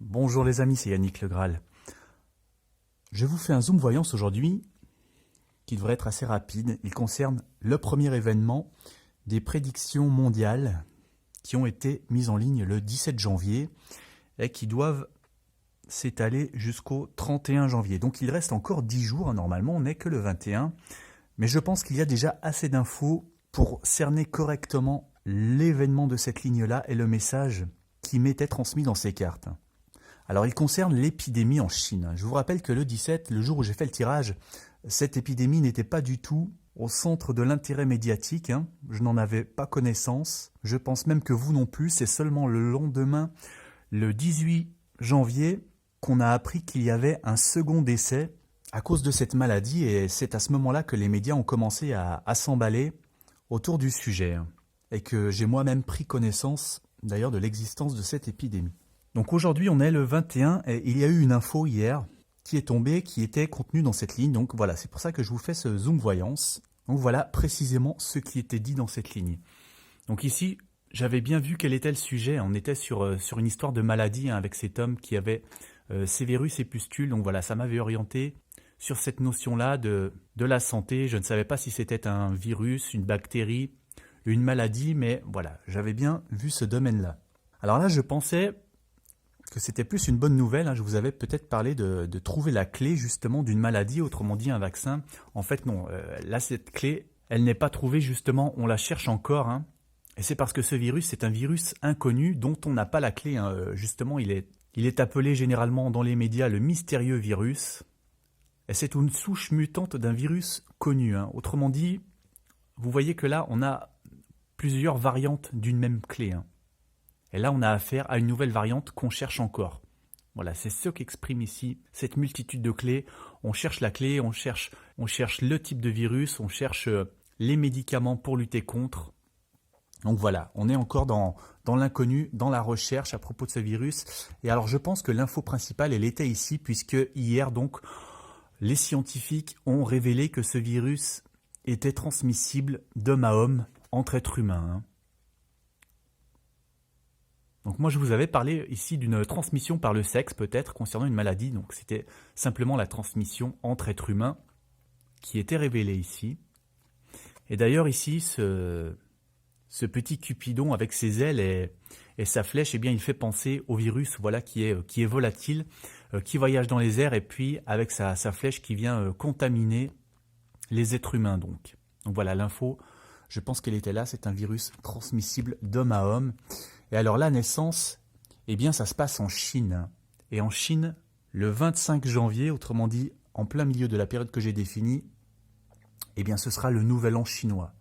Bonjour les amis, c'est Yannick Le Graal. Je vous fais un zoom voyance aujourd'hui qui devrait être assez rapide. Il concerne le premier événement des prédictions mondiales qui ont été mises en ligne le 17 janvier et qui doivent s'étaler jusqu'au 31 janvier. Donc il reste encore 10 jours, normalement on n'est que le 21. Mais je pense qu'il y a déjà assez d'infos pour cerner correctement l'événement de cette ligne-là et le message qui m'était transmis dans ces cartes. Alors il concerne l'épidémie en Chine. Je vous rappelle que le 17, le jour où j'ai fait le tirage, cette épidémie n'était pas du tout au centre de l'intérêt médiatique. Je n'en avais pas connaissance. Je pense même que vous non plus. C'est seulement le lendemain, le 18 janvier, qu'on a appris qu'il y avait un second décès à cause de cette maladie. Et c'est à ce moment-là que les médias ont commencé à s'emballer autour du sujet. Et que j'ai moi-même pris connaissance d'ailleurs de l'existence de cette épidémie. Donc aujourd'hui on est le 21 et il y a eu une info hier qui est tombée, qui était contenue dans cette ligne. Donc voilà, c'est pour ça que je vous fais ce zoom voyance. Donc voilà précisément ce qui était dit dans cette ligne. Donc ici, j'avais bien vu quel était le sujet. On était sur une histoire de maladie avec cet homme qui avait ces virus et pustules. Donc voilà, ça m'avait orienté sur cette notion-là de la santé. Je ne savais pas si c'était un virus, une bactérie, une maladie, mais voilà, j'avais bien vu ce domaine-là. Alors là, je pensais que c'était plus une bonne nouvelle. Je vous avais peut-être parlé de trouver la clé justement d'une maladie, autrement dit un vaccin. En fait non, là cette clé, elle n'est pas trouvée justement, on la cherche encore. Et c'est parce que ce virus, c'est un virus inconnu dont on n'a pas la clé. Justement, il est appelé généralement dans les médias le mystérieux virus. Et c'est une souche mutante d'un virus connu. Autrement dit, vous voyez que là, on a plusieurs variantes d'une même clé. Et là, on a affaire à une nouvelle variante qu'on cherche encore. Voilà, c'est ce qu'exprime ici cette multitude de clés. On cherche la clé, on cherche le type de virus, on cherche les médicaments pour lutter contre. Donc voilà, on est encore dans l'inconnu, dans la recherche à propos de ce virus. Et alors, je pense que l'info principale, elle était ici, puisque hier, donc, les scientifiques ont révélé que ce virus était transmissible d'homme à homme entre êtres humains. Donc moi je vous avais parlé ici d'une transmission par le sexe peut-être concernant une maladie, donc c'était simplement la transmission entre êtres humains qui était révélée ici. Et d'ailleurs ici ce petit Cupidon avec ses ailes et sa flèche, eh bien il fait penser au virus, voilà, qui est volatile, qui voyage dans les airs et puis avec sa flèche qui vient contaminer les êtres humains donc. Donc voilà l'info, je pense qu'elle était là, c'est un virus transmissible d'homme à homme. Et alors la naissance, eh bien ça se passe en Chine. Et en Chine, le 25 janvier, autrement dit en plein milieu de la période que j'ai définie, eh bien ce sera le nouvel an chinois.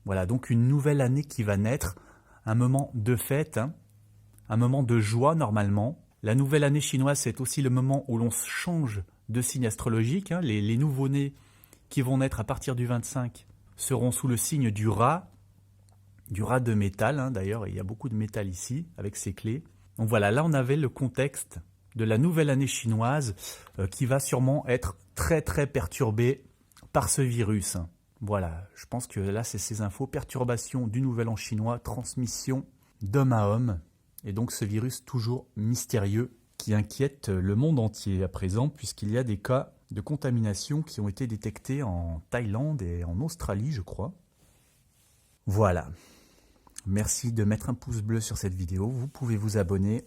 Voilà, donc une nouvelle année qui va naître, un moment de fête, un moment de joie normalement. La nouvelle année chinoise, c'est aussi le moment où l'on change de signe astrologique. Les nouveau-nés qui vont naître à partir du 25 seront sous le signe du rat de métal, d'ailleurs, il y a beaucoup de métal ici, avec ces clés. Donc voilà, là on avait le contexte de la nouvelle année chinoise qui va sûrement être très très perturbée par ce virus. Voilà, je pense que là c'est ces infos, perturbation du nouvel an chinois, transmission d'homme à homme, et donc ce virus toujours mystérieux qui inquiète le monde entier à présent, puisqu'il y a des cas de contamination qui ont été détectés en Thaïlande et en Australie, je crois. Voilà. Merci de mettre un pouce bleu sur cette vidéo, vous pouvez vous abonner,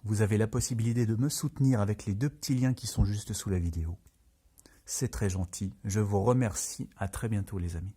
vous avez la possibilité de me soutenir avec les deux petits liens qui sont juste sous la vidéo. C'est très gentil, je vous remercie, à très bientôt les amis.